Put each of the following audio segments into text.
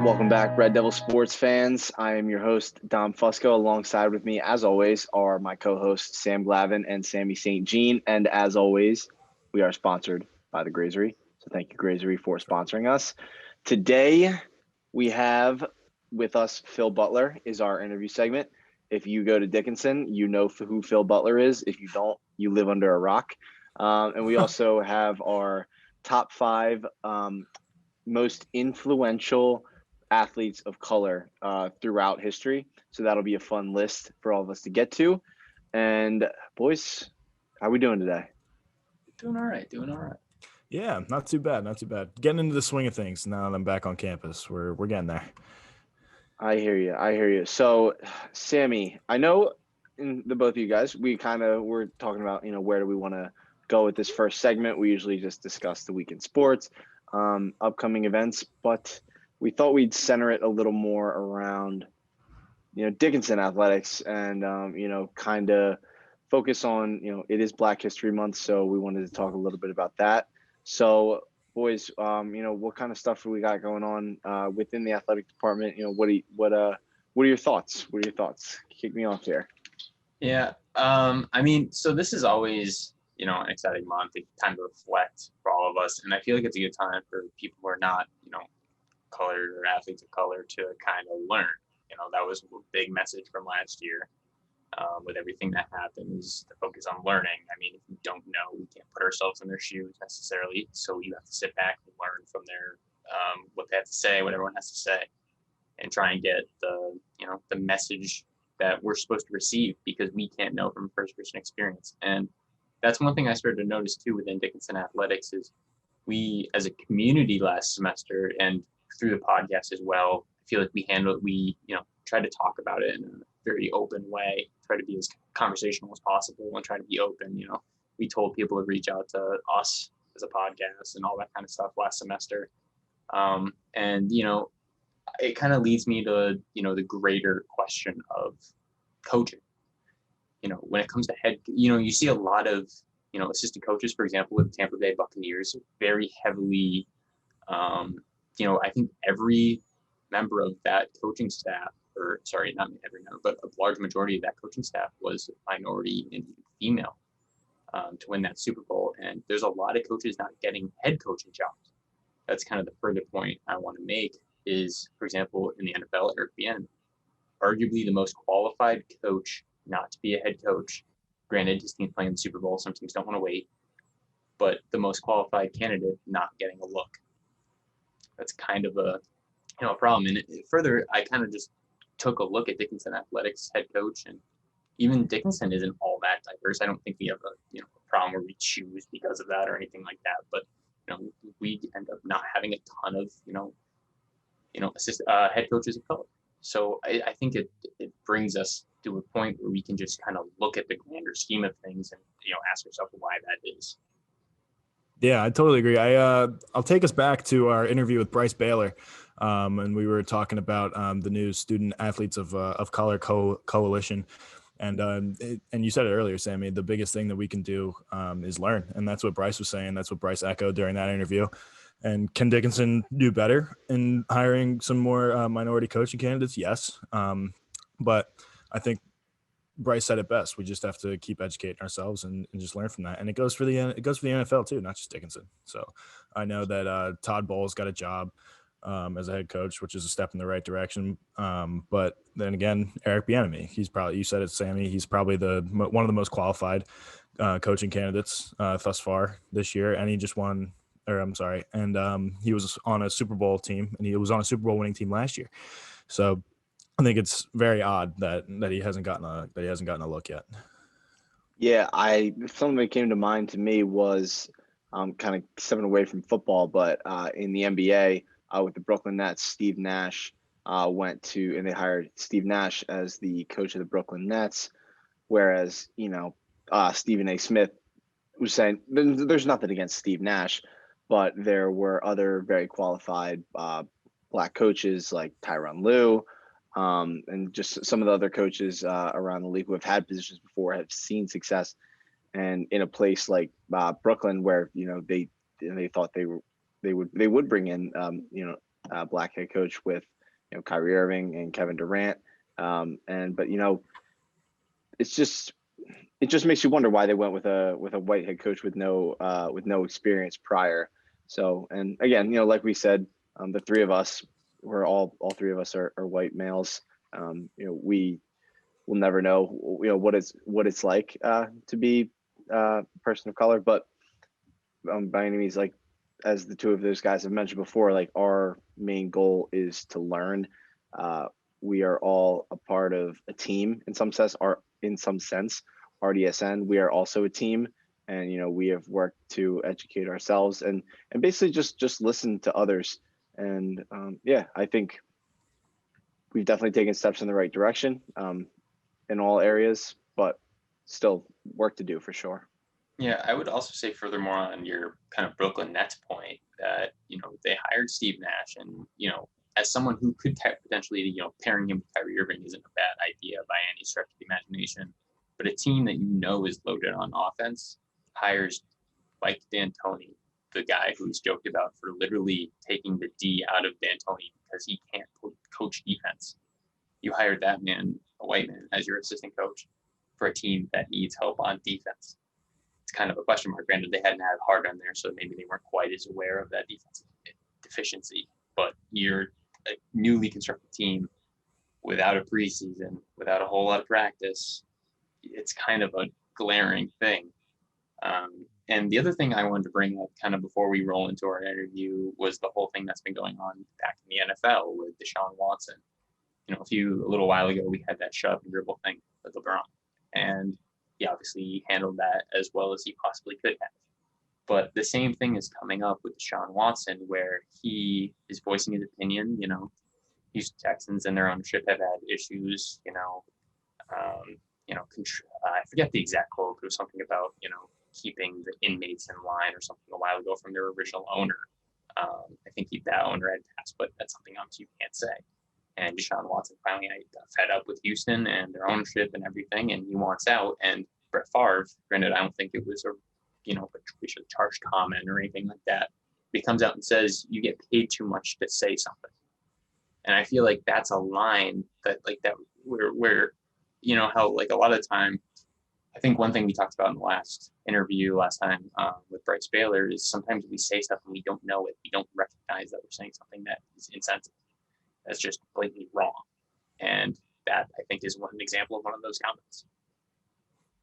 Welcome back, Red Devil sports fans. I am your host, Dom Fusco. Alongside with me, as always, are my co-hosts, Sam Glavin and Sammy St. Jean. And as always, we are sponsored by the Grazery. So thank you, Grazery, for sponsoring us. Today, we have with us Phil Butler is our interview segment. If you go to Dickinson, you know who Phil Butler is. If you don't, you live under a rock. And we also have our top 5 most influential athletes of color throughout history. So that'll be a fun list for all of us to get to. And boys, how are we doing today? Doing all right. Yeah, not too bad. Getting into the swing of things now that I'm back on campus. We're getting there. I hear you. So, Sammy, I know in the both of you guys, we're talking about, where do we want to go with this first segment? We usually just discuss the week in sports, upcoming events, but we thought we'd center it a little more around, Dickinson athletics and, kind of focus on, it is Black History Month. So we wanted to talk a little bit about that. So boys, what kind of stuff do we got going on within the athletic department? What are your thoughts? Kick me off here. Yeah. So this is always, an exciting month, a time to reflect for all of us. And I feel like it's a good time for people who are not, colored or athletes of color to kind of learn. That was a big message from last year with everything that happened, is to focus on learning. I mean, if we don't know, we can't put ourselves in their shoes necessarily. So you have to sit back and learn from their what they have to say, what everyone has to say, and try and get the message that we're supposed to receive, because we can't know from first-person experience. And that's one thing I started to notice too within Dickinson athletics is we, as a community last semester and through the podcast as well, I feel like we try to talk about it in a very open way, try to be as conversational as possible and try to be open. We told people to reach out to us as a podcast and all that kind of stuff last semester. It kind of leads me to, the greater question of coaching. When it comes to you see a lot of, assistant coaches, for example, with the Tampa Bay Buccaneers, very heavily, I think every member of that coaching staff, or sorry, not every member, but a large majority of that coaching staff was minority and female to win that Super Bowl. And there's a lot of coaches not getting head coaching jobs. That's kind of the further point I want to make is, for example, in the NFL, Eric Bieniemy, arguably the most qualified coach not to be a head coach. Granted, his team's playing the Super Bowl. Some teams don't want to wait, but the most qualified candidate not getting a look. That's kind of a problem. And further, I kind of just took a look at Dickinson athletics head coach, and even Dickinson isn't all that diverse. I don't think we have a problem where we choose because of that or anything like that. But we end up not having a ton of head coaches of color. So I think it brings us to a point where we can just kind of look at the grander scheme of things and ask ourselves why that is. Yeah, I totally agree. I'll take us back to our interview with Bryce Baylor, and we were talking about the new Student Athletes of Color Coalition, and you said it earlier, Sammy. The biggest thing that we can do is learn, and that's what Bryce was saying. That's what Bryce echoed during that interview. And can Dickinson do better in hiring some more minority coaching candidates? Yes, but I think Bryce said it best. We just have to keep educating ourselves and just learn from that. And it goes for the NFL too, not just Dickinson. So I know that Todd Bowles got a job as a head coach, which is a step in the right direction. But then again, Eric Bieniemy, you said it, Sammy, he's probably one of the most qualified coaching candidates thus far this year. And he just won, and he was on a Super Bowl team, and he was on a Super Bowl winning team last year. So I think it's very odd that he hasn't gotten a look yet. Yeah, something that came to mind to me was kind of stepping away from football, but in the NBA with the Brooklyn Nets, Steve Nash went to, and they hired Steve Nash as the coach of the Brooklyn Nets, whereas Stephen A. Smith was saying there's nothing against Steve Nash, but there were other very qualified Black coaches like Tyronn Lue. And just some of the other coaches around the league who have had positions before have seen success, and in a place like Brooklyn, where they thought they would bring in a Black head coach with Kyrie Irving and Kevin Durant. But it just makes you wonder why they went with a white head coach with no experience prior. So, and again, like we said, the three of us, all three of us are white males. We will never know, what it's like to be a person of color, but by any means, like as the two of those guys have mentioned before, like our main goal is to learn. We are all a part of a team in some sense, RDSN. We are also a team, and we have worked to educate ourselves and basically just listen to others. And I think we've definitely taken steps in the right direction in all areas, but still work to do for sure. Yeah, I would also say furthermore on your kind of Brooklyn Nets point that, they hired Steve Nash, and, as someone who could potentially, pairing him with Kyrie Irving isn't a bad idea by any stretch of the imagination. But a team that is loaded on offense hires Mike D'Antoni, the guy who's joked about for literally taking the D out of D'Antoni because he can't coach defense. You hired that man, a white man, as your assistant coach for a team that needs help on defense. It's kind of a question mark. Granted, they hadn't had Harden there, so maybe they weren't quite as aware of that defensive deficiency. But you're a newly constructed team without a preseason, without a whole lot of practice. It's kind of a glaring thing. And the other thing I wanted to bring up kind of before we roll into our interview was the whole thing that's been going on back in the NFL with Deshaun Watson. A little while ago, we had that shove and dribble thing with LeBron. And he obviously handled that as well as he possibly could have. But the same thing is coming up with Deshaun Watson, where he is voicing his opinion. Houston Texans and their ownership have had issues. I forget the exact quote. It was something about keeping the inmates in line or something a while ago from their original owner. I think that owner had passed, but that's something obviously you can't say. And Deshaun Watson finally got fed up with Houston and their ownership and everything, and he wants out. And Brett Favre, granted, I don't think it was a charged comment or anything like that. He comes out and says, "You get paid too much to say something." And I feel like that's a line that where how like a lot of the time, I think one thing we talked about in the last interview last time with Bryce Baylor is sometimes we say stuff and we don't know it. We don't recognize that we're saying something that is insensitive. That's just blatantly wrong. And that, I think, is one example of one of those comments.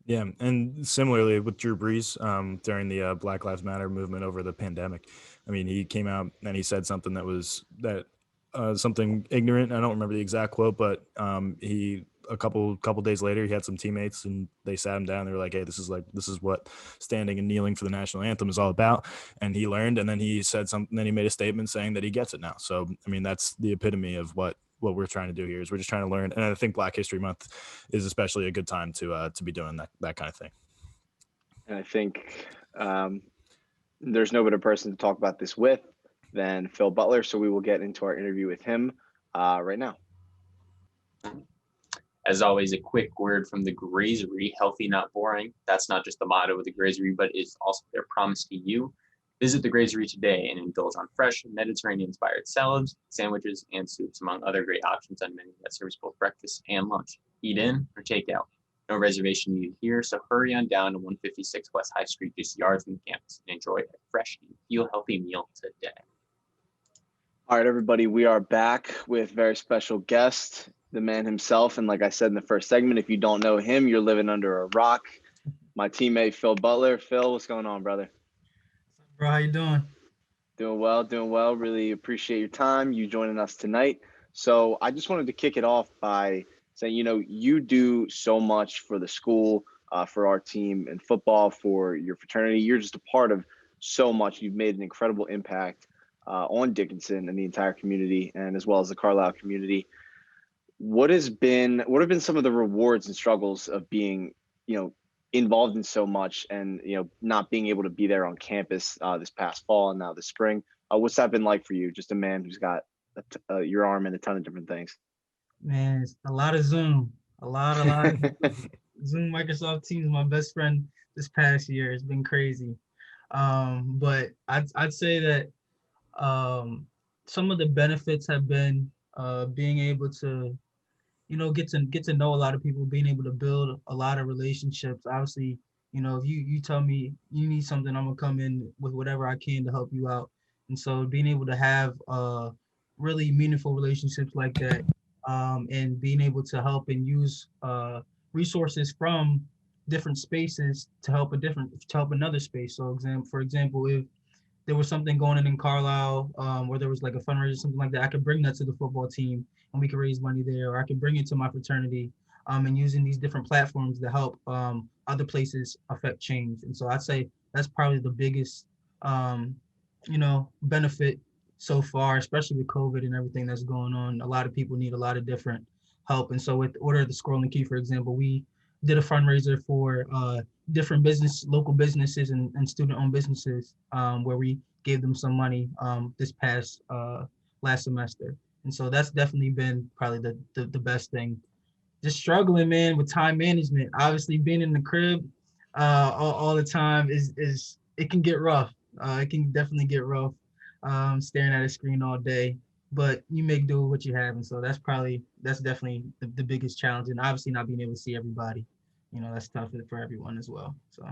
Yeah, and similarly with Drew Brees during the Black Lives Matter movement over the pandemic. I mean, he came out and he said something something ignorant. I don't remember the exact quote, but he a couple days later, he had some teammates and they sat him down. They were like, "Hey, this is what standing and kneeling for the national anthem is all about." And he learned, and then he said something. Then he made a statement saying that he gets it now. So, I mean, that's the epitome of what we're trying to do here. Is we're just trying to learn. And I think Black History Month is especially a good time to be doing that kind of thing. And I think there's no better person to talk about this with than Phil Butler. So we will get into our interview with him right now. As always, a quick word from the Grazery, healthy, not boring. That's not just the motto of the Grazery, but it's also their promise to you. Visit the Grazery today and indulge on fresh Mediterranean-inspired salads, sandwiches, and soups, among other great options on menu that serves both breakfast and lunch. Eat in or take out. No reservation needed here, so hurry on down to 156 West High Street, just yards from the campus, and enjoy a fresh and feel-healthy meal today. All right, everybody, we are back with a very special guest, the man himself. And like I said in the first segment, if you don't know him, you're living under a rock. My teammate, Phil Butler. Phil, what's going on, brother? Bro, how you doing? Doing well. Really appreciate your time, you joining us tonight. So I just wanted to kick it off by saying, you do so much for the school, for our team in football, for your fraternity. You're just a part of so much. You've made an incredible impact on Dickinson and the entire community, and as well as the Carlisle community. What have been some of the rewards and struggles of being, involved in so much and, not being able to be there on campus this past fall and now this spring? What's that been like for you? Just a man who's got your arm in a ton of different things. Man, it's a lot of Zoom, a lot of Zoom. Microsoft Teams, my best friend this past year. It's been crazy. But I'd say that some of the benefits have been being able to, get to know a lot of people, being able to build a lot of relationships. Obviously, if you tell me you need something, I'm gonna come in with whatever I can to help you out. And so being able to have really meaningful relationships like that, and being able to help and use resources from different spaces to help another space. So for example, if there was something going on in Carlisle, where there was like a fundraiser, something like that, I could bring that to the football team and we could raise money there, or I could bring it to my fraternity, and using these different platforms to help other places affect change. And so I'd say that's probably the biggest, benefit so far, especially with COVID and everything that's going on. A lot of people need a lot of different help. And so with Order of the Scrolling Key, for example, we did a fundraiser for different local businesses and student-owned businesses, where we gave them some money this past last semester. And so that's definitely been probably the best thing. Just struggling, man, with time management. Obviously, being in the crib all the time is it can get rough. It can definitely get rough, staring at a screen all day. But you make do with what you have, and so that's definitely the biggest challenge. And obviously, not being able to see everybody, that's tough for everyone as well. So.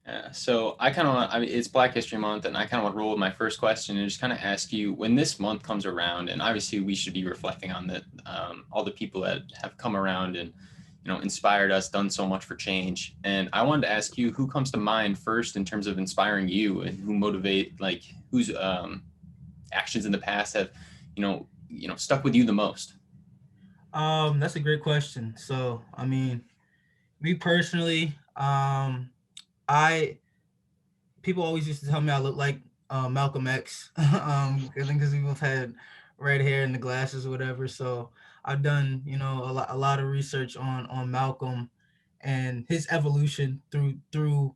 Yeah, so I mean, it's Black History Month, and I kind of want to roll with my first question and just kind of ask you, when this month comes around, and obviously we should be reflecting on all the people that have come around and, inspired us, done so much for change. And I wanted to ask you, who comes to mind first in terms of inspiring you, and whose actions in the past have, stuck with you the most? That's a great question. So, I mean, me personally, I people always used to tell me I look like Malcolm X, I think because we both had red hair and the glasses or whatever. So I've done, a lot of research on Malcolm and his evolution through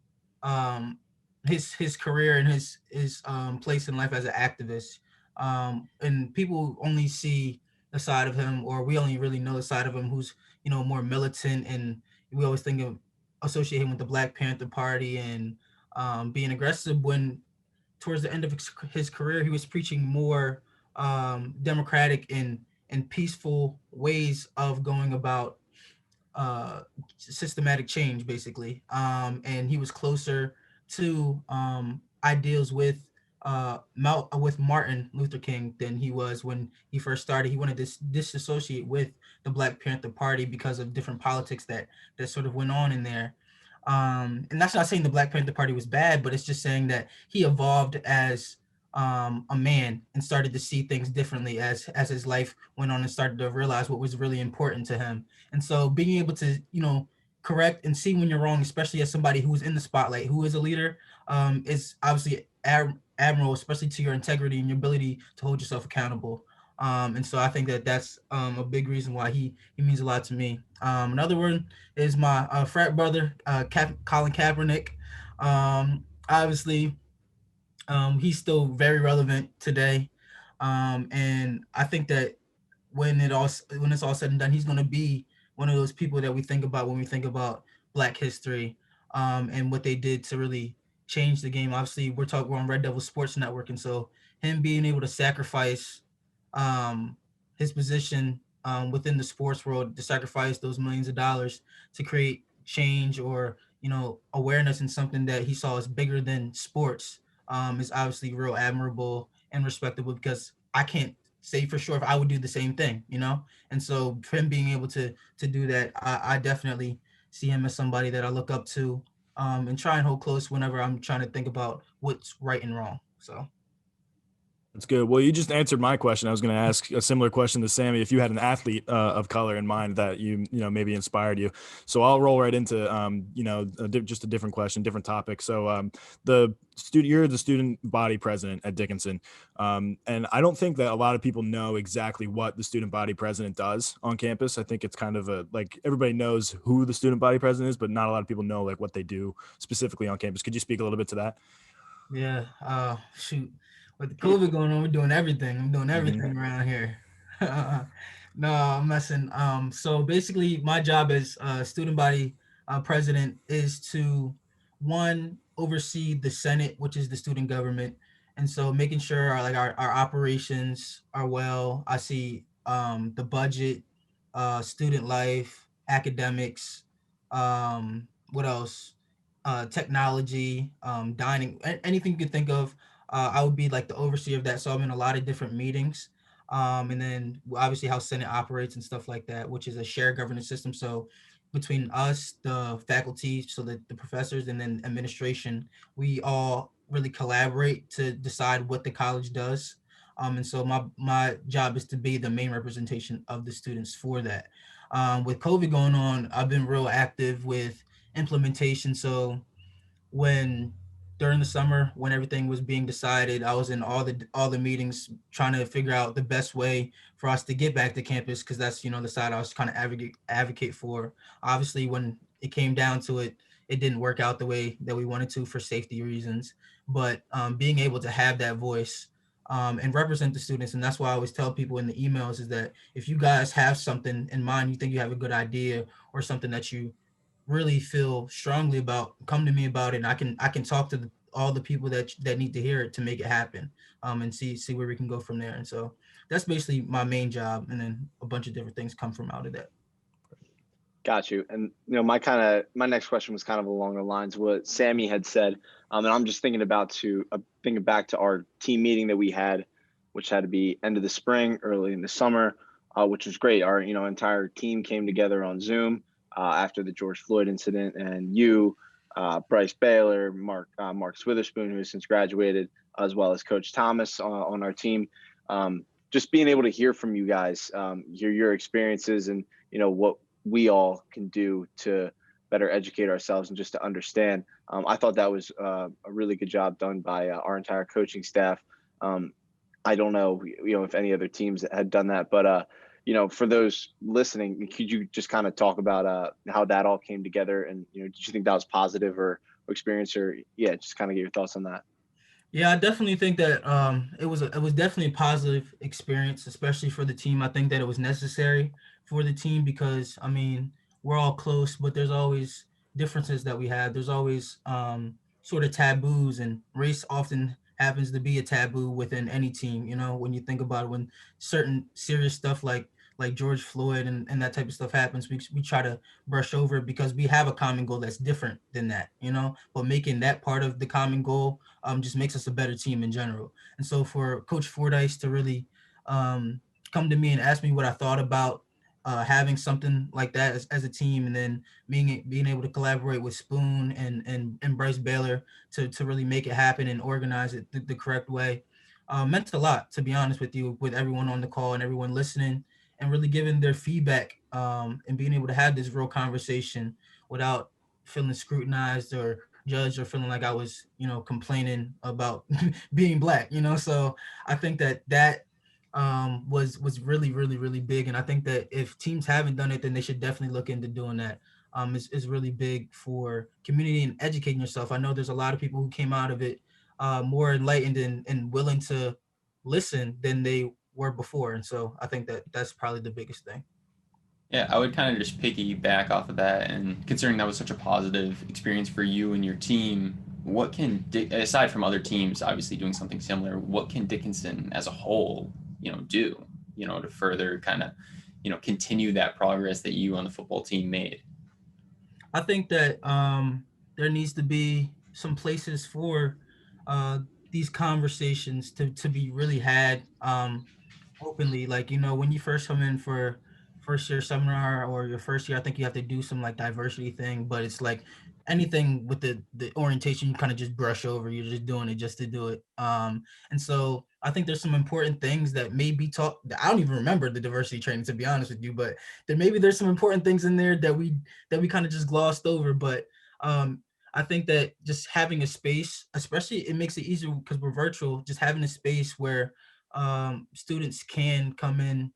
his career and his place in life as an activist. And people only see the side of him, or we only really know the side of him who's more militant, and we always think of associate him with the Black Panther Party and being aggressive, when towards the end of his career he was preaching more democratic and peaceful ways of going about systematic change, basically. And he was closer to ideals with Martin Luther King than he was when he first started. He wanted to disassociate with the Black Panther Party because of different politics that sort of went on in there. And that's not saying the Black Panther Party was bad, but it's just saying that he evolved as a man and started to see things differently as his life went on, and started to realize what was really important to him. And so being able to, correct and see when you're wrong, especially as somebody who's in the spotlight, who is a leader, is obviously admirable, especially to your integrity and your ability to hold yourself accountable. And so I think that's a big reason why he means a lot to me. Another one is my frat brother, Colin Kaepernick. Obviously, he's still very relevant today. And I think that when it's all said and done, he's going to be one of those people that we think about when we think about Black history, and what they did to really change the game. Obviously, we're on Red Devil Sports Network, and so him being able to sacrifice his position within the sports world, to sacrifice those millions of dollars to create change, or awareness in something that he saw as bigger than sports, is obviously real admirable and respectable, because I can't say for sure if I would do the same thing, And so for him being able to do that, I definitely see him as somebody that I look up to, and try and hold close whenever I'm trying to think about what's right and wrong. So. That's good. Well, you just answered my question. I was going to ask a similar question to Sammy, if you had an athlete of color in mind that maybe inspired you. So I'll roll right into just a different question, different topic. So you're the student body president at Dickinson, and I don't think that a lot of people know exactly what the student body president does on campus. I think it's kind of everybody knows who the student body president is, but not a lot of people know what they do specifically on campus. Could you speak a little bit to that? Yeah. Shoot. With the COVID going on, we're doing everything. I'm doing everything around here. No, I'm messing. So basically, my job as student body president is to, one, oversee the Senate, which is the student government, And so making sure our operations are well. I see the budget, student life, academics, what else? Technology, dining, anything you could think of. I would be like the overseer of that. So I'm in a lot of different meetings. And then obviously how Senate operates and stuff like that, which is a shared governance system. So between us, the faculty, so that the professors, and then administration, we all really collaborate to decide what the college does. And so my job is to be the main representation of the students for that. With COVID going on, I've been real active with implementation. So when during the summer, when everything was being decided, I was in all the meetings trying to figure out the best way for us to get back to campus, because that's the side I was kind of advocate for. Obviously, when it came down to it, it didn't work out the way that we wanted to for safety reasons. But being able to have that voice and represent the students, and that's why I always tell people in the emails is that if you guys have something in mind, you think you have a good idea or something that you really feel strongly about, come to me about it, and I can talk to all the people that need to hear it to make it happen, and see where we can go from there. And so that's basically my main job, and then a bunch of different things come from out of that. Got you. And my next question was kind of along the lines of what Sammy had said. And I'm just thinking thinking back to our team meeting that we had, which had to be end of the spring, early in the summer, which was great. Our entire team came together on Zoom after the George Floyd incident, and Bryce Baylor, Mark Witherspoon, who has since graduated, as well as Coach Thomas on our team. Just being able to hear from you guys, hear your experiences, and what we all can do to better educate ourselves and just to understand. I thought that was a really good job done by our entire coaching staff. I don't know, if any other teams had done that, but for those listening, could you just kind of talk about how that all came together, and did you think that was positive or experience, or just kind of get your thoughts on that? Yeah, I definitely think that it was definitely a positive experience, especially for the team. I think that it was necessary for the team because I mean we're all close, but there's always differences that we have. There's always sort of taboos, and race often happens to be a taboo within any team. When you think about it, when certain serious stuff like George Floyd and that type of stuff happens, we try to brush over it because we have a common goal that's different than that. But making that part of the common goal just makes us a better team in general. And so for Coach Fordyce to really come to me and ask me what I thought about having something like that as a team, and then being able to collaborate with Spoon and Bryce Baylor to really make it happen and organize it the correct way, meant a lot, to be honest with you, with everyone on the call and everyone listening, and really giving their feedback, and being able to have this real conversation without feeling scrutinized or judged or feeling like I was, complaining about being black, So I think that was really, really, really big. And I think that if teams haven't done it, then they should definitely look into doing that. Is really big for community and educating yourself. I know there's a lot of people who came out of it more enlightened and willing to listen than they were before. And so I think that that's probably the biggest thing. Yeah, I would kind of just piggyback off of that, and considering that was such a positive experience for you and your team, what can aside from other teams obviously doing something similar, what can Dickinson as a whole, do, to further kind of, continue that progress that you on the football team made? I think that there needs to be some places for these conversations to be really had openly. Like, when you first come in for first year seminar or your first year, I think you have to do some like diversity thing, but it's like anything with the orientation, you kind of just brush over. You're just doing it just to do it. And so I think there's some important things that may be taught. I don't even remember the diversity training, to be honest with you, but there's some important things in there that we kind of just glossed over. But I think that just having a space, especially, it makes it easier because we're virtual, just having a space where students can come in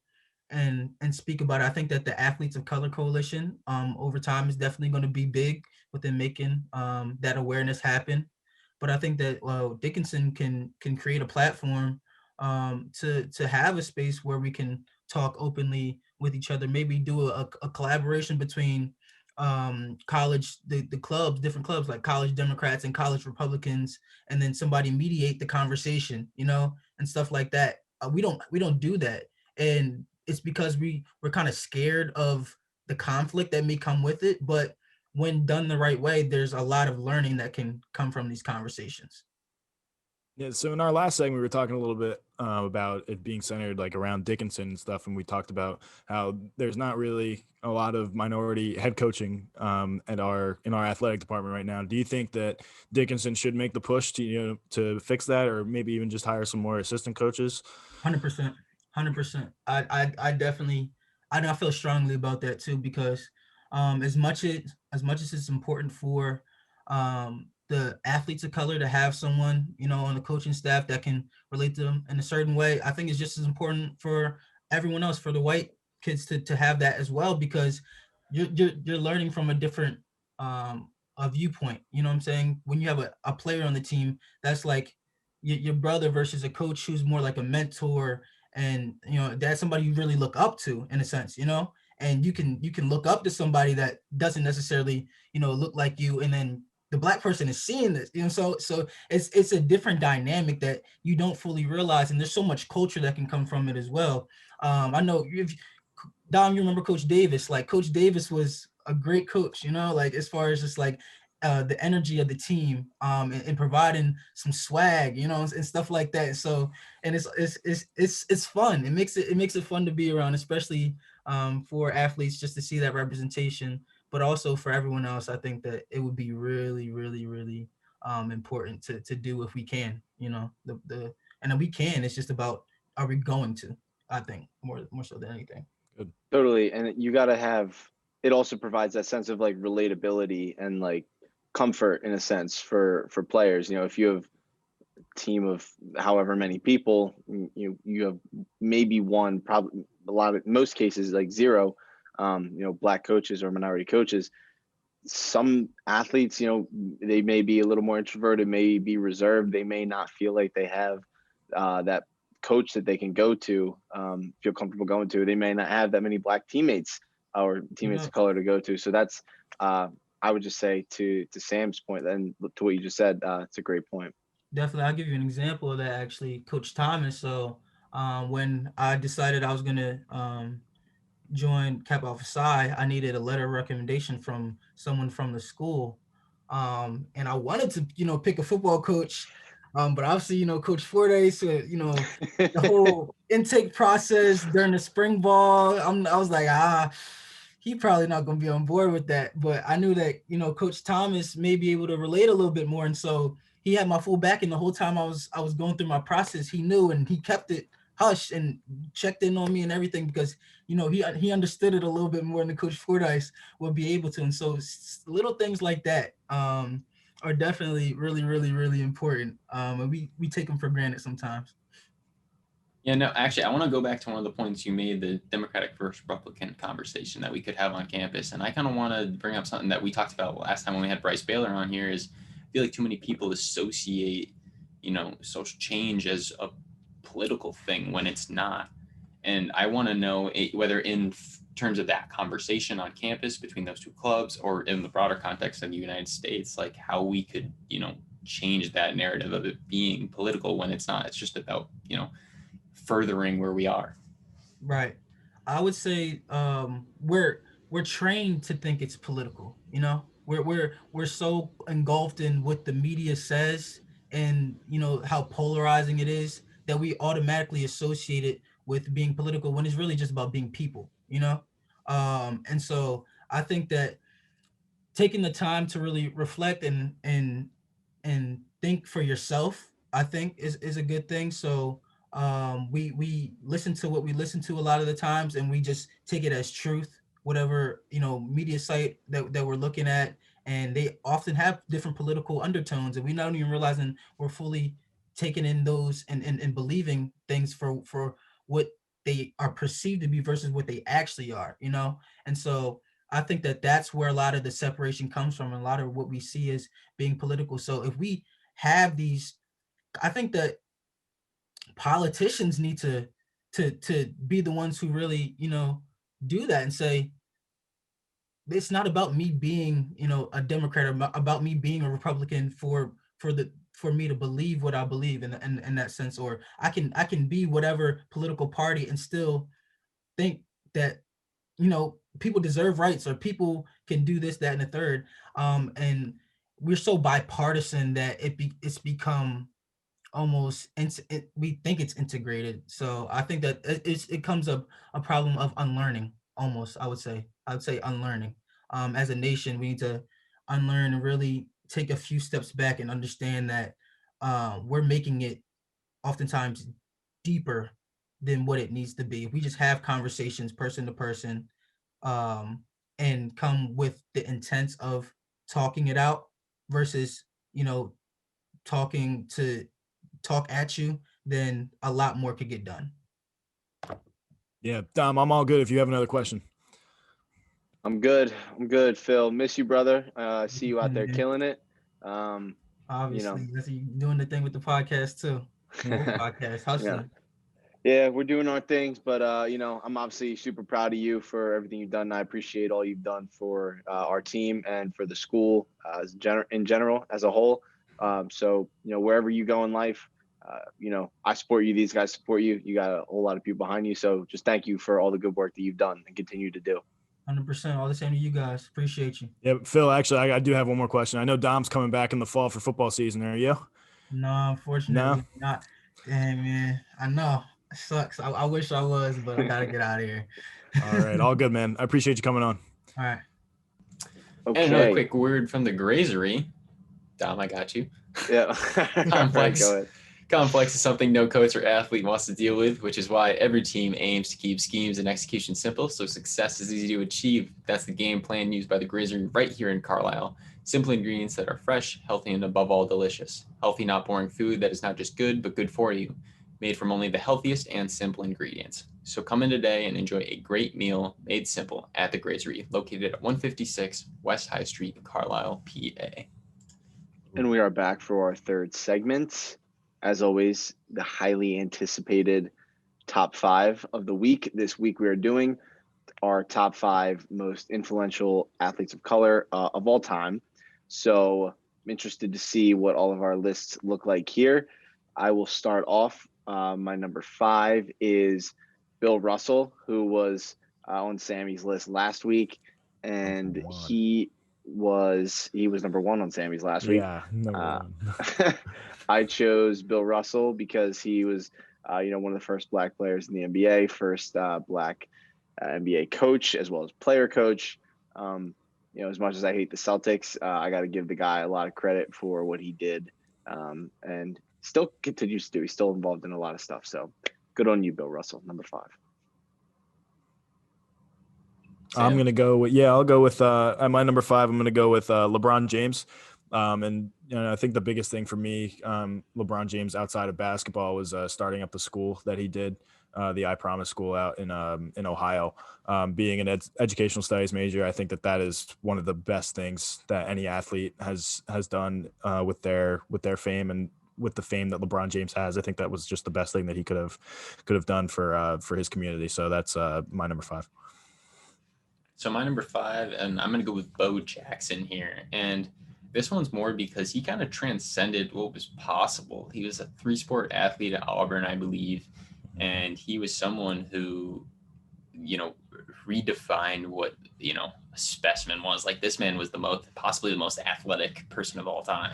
and speak about it. I think that the Athletes of Color Coalition over time is definitely going to be big within making that awareness happen. But I think that Dickinson can create a platform to have a space where we can talk openly with each other. Maybe do a collaboration between college, the clubs, different clubs like college Democrats and college Republicans, and then somebody mediate the conversation, and stuff like that. We don't do that, and it's because we're kind of scared of the conflict that may come with it. But when done the right way, there's a lot of learning that can come from these conversations. Yeah, so in our last segment, we were talking a little bit about it being centered like around Dickinson and stuff, and we talked about how there's not really a lot of minority head coaching in our athletic department right now. Do you think that Dickinson should make the push to to fix that, or maybe even just hire some more assistant coaches? 100%, 100%. I definitely, I feel strongly about that too, because as much as it's important for the athletes of color to have someone on the coaching staff that can relate to them in a certain way, I think it's just as important for everyone else, for the white kids to have that as well, because you're learning from a different a viewpoint. You know what I'm saying? When you have a player on the team, that's like your brother versus a coach who's more like a mentor, and that's somebody you really look up to in a sense, and you can look up to somebody that doesn't necessarily look like you, and then the black person is seeing this, so it's a different dynamic that you don't fully realize, and there's so much culture that can come from it as well. I know Dom, you remember Coach Davis. Like, Coach Davis was a great coach, like as far as just like the energy of the team, and providing some swag, and stuff like that. So, and it's fun. It makes it fun to be around, especially for athletes, just to see that representation. But also for everyone else, I think that it would be really, really, really important to do if we can. And then we can. It's just about, are we going to? I think more so than anything. Good. Totally. And you got to have, it also provides that sense of like relatability and like comfort in a sense for players. If you have a team of however many people, you have maybe one, probably most cases like zero, black coaches or minority coaches. Some athletes, they may be a little more introverted, may be reserved. They may not feel like they have that coach that they can go to, feel comfortable going to. They may not have that many black teammates or teammates of color to go to. So that's, I would just say to Sam's point and to what you just said, it's a great point. Definitely. I'll give you an example of that, actually. Coach Thomas. So when I decided I was going to join Kappa Alpha Psi, I needed a letter of recommendation from someone from the school. And I wanted to, pick a football coach. But obviously, Coach Forte, so, the whole intake process during the spring ball, I was like, he probably not going to be on board with that. But I knew that, Coach Thomas may be able to relate a little bit more. And so he had my full backing the whole time I was going through my process. He knew, and he kept it hush and checked in on me and everything, because he understood it a little bit more than Coach Fordyce will be able to. And so little things like that are definitely really, really, really important, and we take them for granted sometimes. Yeah, no, actually, I want to go back to one of the points you made, the Democratic versus Republican conversation that we could have on campus. And I kind of want to bring up something that we talked about last time when we had Bryce Baylor on here. Is I feel like too many people associate, social change as a political thing when it's not. And I want to know whether in terms of that conversation on campus between those two clubs, or in the broader context of the United States, like how we could, change that narrative of it being political when it's not. It's just about, furthering where we are. Right. I would say we're trained to think it's political. We're so engulfed in what the media says, and how polarizing it is, that we automatically associate it with being political when it's really just about being people. And so I think that taking the time to really reflect and think for yourself, I think is a good thing. So we listen to what we listen to a lot of the times, and we just take it as truth, whatever media site that we're looking at, and they often have different political undertones, and we're not even realizing we're fully taking in those and believing things for what they are perceived to be versus what they actually are. And so I think that that's where a lot of the separation comes from, and a lot of what we see as being political. So if we have these, I think that politicians need to be the ones who really, do that and say, it's not about me being, a Democrat, or about me being a Republican for me to believe what I believe in that sense, or I can be whatever political party and still think that, people deserve rights, or people can do this, that, and the third. And we're so bipartisan that it's become almost we think it's integrated. So I think that it comes up a problem of unlearning, almost. I would say unlearning. As a nation, we need to unlearn and really take a few steps back and understand that we're making it oftentimes deeper than what it needs to be. If we just have conversations person to person, and come with the intent of talking it out versus, talking to talk at you, then a lot more could get done. Yeah, Dom, I'm all good if you have another question. I'm good, Phil. Miss you, brother. See you out there killing it. Obviously, that's you doing the thing with the podcast too. Podcast hustling. Yeah, we're doing our things, but I'm obviously super proud of you for everything you've done. And I appreciate all you've done for our team and for the school in general as a whole. So wherever you go in life, I support you. These guys support you. You got a whole lot of people behind you. So just thank you for all the good work that you've done and continue to do. 100%. All the same to you guys. Appreciate you. Yeah, Phil, actually, I do have one more question. I know Dom's coming back in the fall for football season. Are you? No, unfortunately not. Damn, man. I know. It sucks. I wish I was, but I got to get out of here. All right. All good, man. I appreciate you coming on. All right. Okay. And another quick word from the Grazery. Dom, I got you. Yeah. Complex. Go ahead. Complex is something no coach or athlete wants to deal with, which is why every team aims to keep schemes and execution simple, so success is easy to achieve. That's the game plan used by the Grazery right here in Carlisle. Simple ingredients that are fresh, healthy, and above all, delicious. Healthy, not boring food that is not just good, but good for you. Made from only the healthiest and simple ingredients. So come in today and enjoy a great meal made simple at the Grazery, located at 156 West High Street, Carlisle, PA. And we are back for our third segment. As always, the highly anticipated top 5 of the week. This week we are doing our top 5 most influential athletes of color of all time. So I'm interested to see what all of our lists look like here. I will start off. My number 5 is Bill Russell, who was on Sammy's list last week, and he was number 1 on Sammy's last week. Yeah, number 1. I chose Bill Russell because he was, one of the first black players in the NBA, first black NBA coach as well as player coach. As much as I hate the Celtics, I got to give the guy a lot of credit for what he did, and still continues to do. He's still involved in a lot of stuff. So good on you, Bill Russell, number 5. Sam. I'm gonna go with I'll go with at my number 5. I'm gonna go with LeBron James. And I think the biggest thing for me, LeBron James outside of basketball was starting up the school that he did, the I Promise school out in Ohio. Being an educational studies major, I think that is one of the best things that any athlete has done with their fame and with the fame that LeBron James has. I think that was just the best thing that he could have done for his community. So that's my number 5. So my number 5, and I'm going to go with Bo Jackson here. And this one's more because he kind of transcended what was possible. He was a 3-sport athlete at Auburn, I believe. And he was someone who, redefined what, a specimen was. Like, this man was possibly the most athletic person of all time.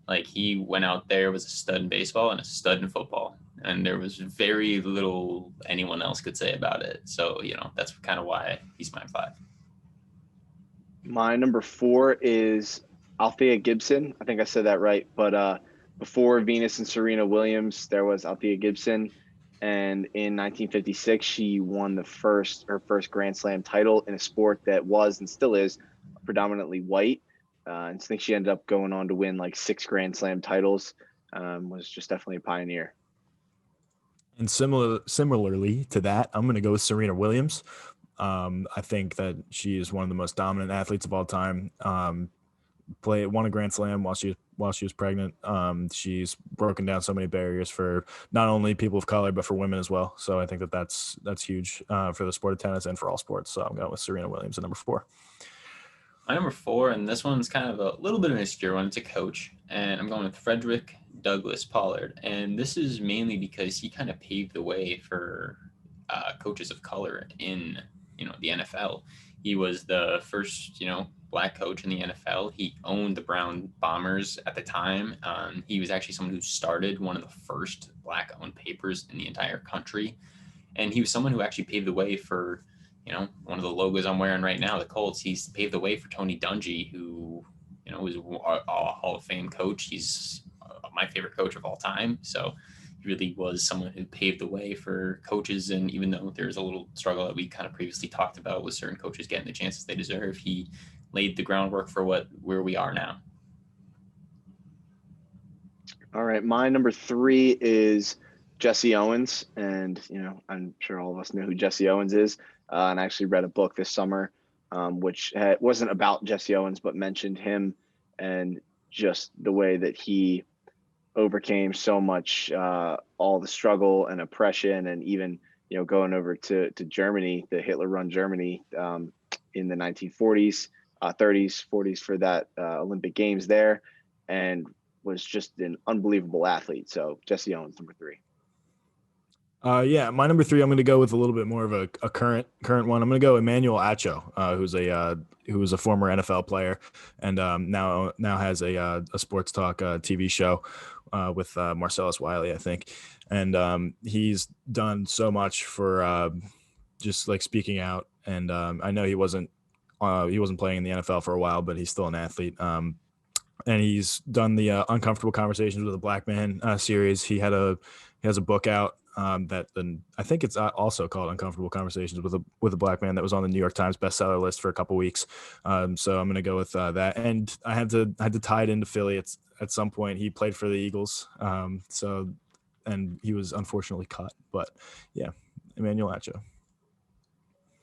Like, he went out there, was a stud in baseball and a stud in football. And there was very little anyone else could say about it. So, that's kind of why he's my 5. My number 4 is Althea Gibson. I think I said that right. But before Venus and Serena Williams, there was Althea Gibson. And in 1956, she won her first Grand Slam title in a sport that was and still is predominantly white. And I think she ended up going on to win like 6 Grand Slam titles. Was just definitely a pioneer. And similarly to that, I'm going to go with Serena Williams. I think that she is one of the most dominant athletes of all time. Won a Grand Slam while she was pregnant. She's broken down so many barriers for not only people of color but for women as well. So I think that's huge for the sport of tennis and for all sports. So I'm going with Serena Williams at number 4. My number 4, and this one's kind of a little bit of an obscure one. It's a coach, and I'm going with Frederick Douglass Pollard. And this is mainly because he kind of paved the way for coaches of color in, the NFL. He was the first, black coach in the NFL. He owned the Brown Bombers at the time. He was actually someone who started one of the first black-owned papers in the entire country. And he was someone who actually paved the way for, one of the logos I'm wearing right now, the Colts. He's paved the way for Tony Dungy, who, was a Hall of Fame coach. He's my favorite coach of all time. So he really was someone who paved the way for coaches. And even though there's a little struggle that we kind of previously talked about with certain coaches getting the chances they deserve, he laid the groundwork for where we are now. All right. My number 3 is Jesse Owens. And, I'm sure all of us know who Jesse Owens is. And I actually read a book this summer, which wasn't about Jesse Owens, but mentioned him and just the way that he overcame so much, all the struggle and oppression, and even, going over to Germany, the Hitler-run Germany in the 1940s, 30s, 40s for that Olympic Games there, and was just an unbelievable athlete. So Jesse Owens, number 3. Yeah, my number 3, I'm going to go with a little bit more of a current one. I'm going to go Emmanuel Acho, who was a former NFL player, and now has a sports talk TV show with Marcellus Wiley, I think, and he's done so much for just like speaking out. And I know he wasn't playing in the NFL for a while, but he's still an athlete. And he's done the Uncomfortable Conversations with a Black Man series. He has a book out. I think it's also called Uncomfortable Conversations with a Black Man, that was on the New York Times bestseller list for a couple weeks. So I'm going to go with that. And I had to tie it into Philly. At some point he played for the Eagles. And he was unfortunately cut, but yeah, Emmanuel Acho.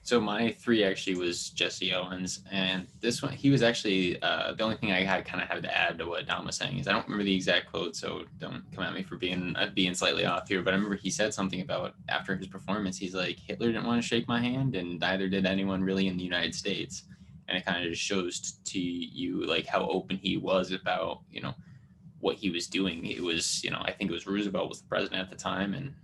So my 3 actually was Jesse Owens, and this one, he was actually the only thing I kind of had to add to what Dom was saying is I don't remember the exact quote, so don't come at me for being slightly off here. But I remember he said something about after his performance, he's like, Hitler didn't want to shake my hand, and neither did anyone really in the United States. And it kind of just shows to you like how open he was about what he was doing. It was I think it was Roosevelt was the president at the time, and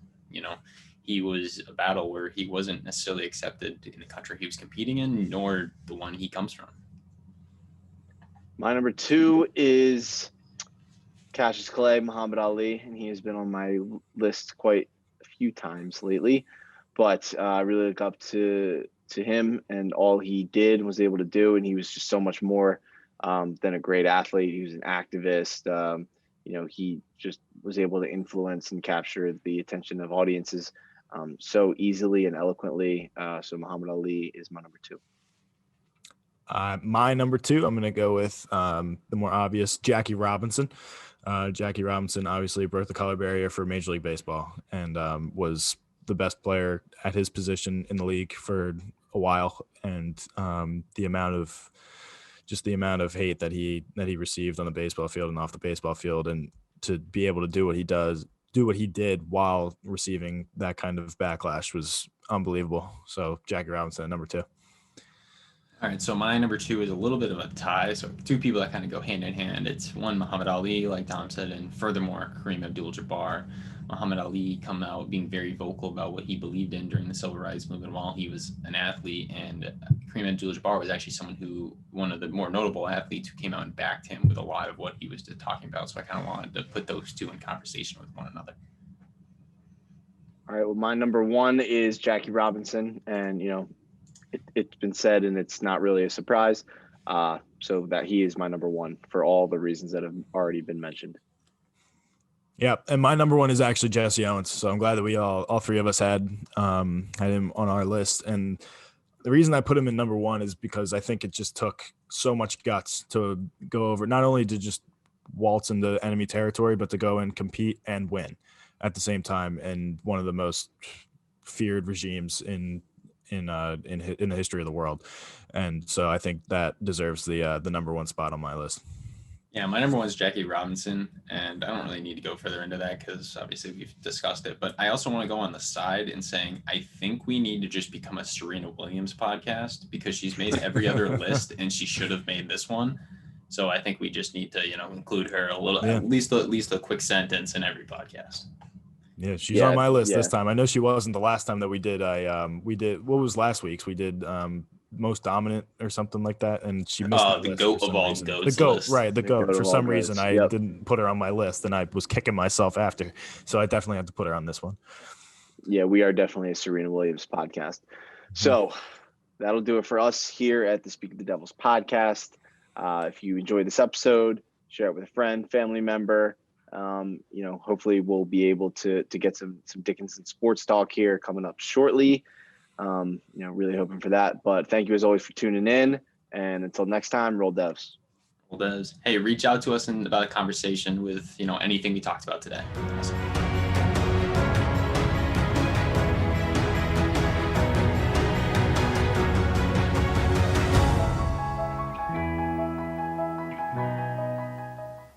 he was a battle where he wasn't necessarily accepted in the country he was competing in, nor the one he comes from. My number 2 is Cassius Clay, Muhammad Ali, and he has been on my list quite a few times lately. But I really look up to him and all he did, was able to do, and he was just so much more than a great athlete. He was an activist. He just was able to influence and capture the attention of audiences so easily and eloquently. So Muhammad Ali is my number 2. My number 2, I'm going to go with the more obvious, Jackie Robinson. Jackie Robinson obviously broke the color barrier for Major League Baseball and was the best player at his position in the league for a while. And the amount of hate that he received on the baseball field and off the baseball field, and to be able to do what he did while receiving that kind of backlash was unbelievable. So Jackie Robinson, number 2. All right, so my number 2 is a little bit of a tie. So 2 people that kind of go hand in hand. It's one, Muhammad Ali, like Dom said, and furthermore, Kareem Abdul-Jabbar. Muhammad Ali come out being very vocal about what he believed in during the civil rights movement while he was an athlete. And Kareem Abdul-Jabbar was actually one of the more notable athletes who came out and backed him with a lot of what he was talking about. So I kind of wanted to put those 2 in conversation with one another. All right, well, my number 1 is Jackie Robinson, and it's been said, and it's not really a surprise. So that he is my number 1 for all the reasons that have already been mentioned. Yeah, and my number 1 is actually Jesse Owens. So I'm glad that we all 3 of us had him on our list. And the reason I put him in number 1 is because I think it just took so much guts to go over, not only to just waltz into enemy territory, but to go and compete and win at the same time in one of the most feared regimes in the history of the world. And so I think that deserves the number 1 spot on my list. Yeah, my number one is Jackie Robinson, and I don't really need to go further into that because obviously we've discussed it. But I also want to go on the side and saying I think we need to just become a Serena Williams podcast because she's made every other list and she should have made this one. So I think we just need to, include her a little, Yeah. at least a quick sentence in every podcast. Yeah, she's on my list this time. I know she wasn't the last time that we did. We did, what was last week's? We did most dominant or something like that, and she missed the GOAT of all goats. The GOAT, list. right? The GOAT. For some reason, I Yep. didn't put her on my list, and I was kicking myself after. So I definitely had to put her on this one. Yeah, we are definitely a Serena Williams podcast. So that'll do it for us here at the Speak of the Devils podcast. If you enjoyed this episode, share it with a friend, family member. Hopefully we'll be able to get some Dickinson sports talk here coming up shortly. Really hoping for that. But thank you as always for tuning in. And until next time, roll Devs. Roll Devs. Hey, reach out to us about a conversation with anything we talked about today. Awesome.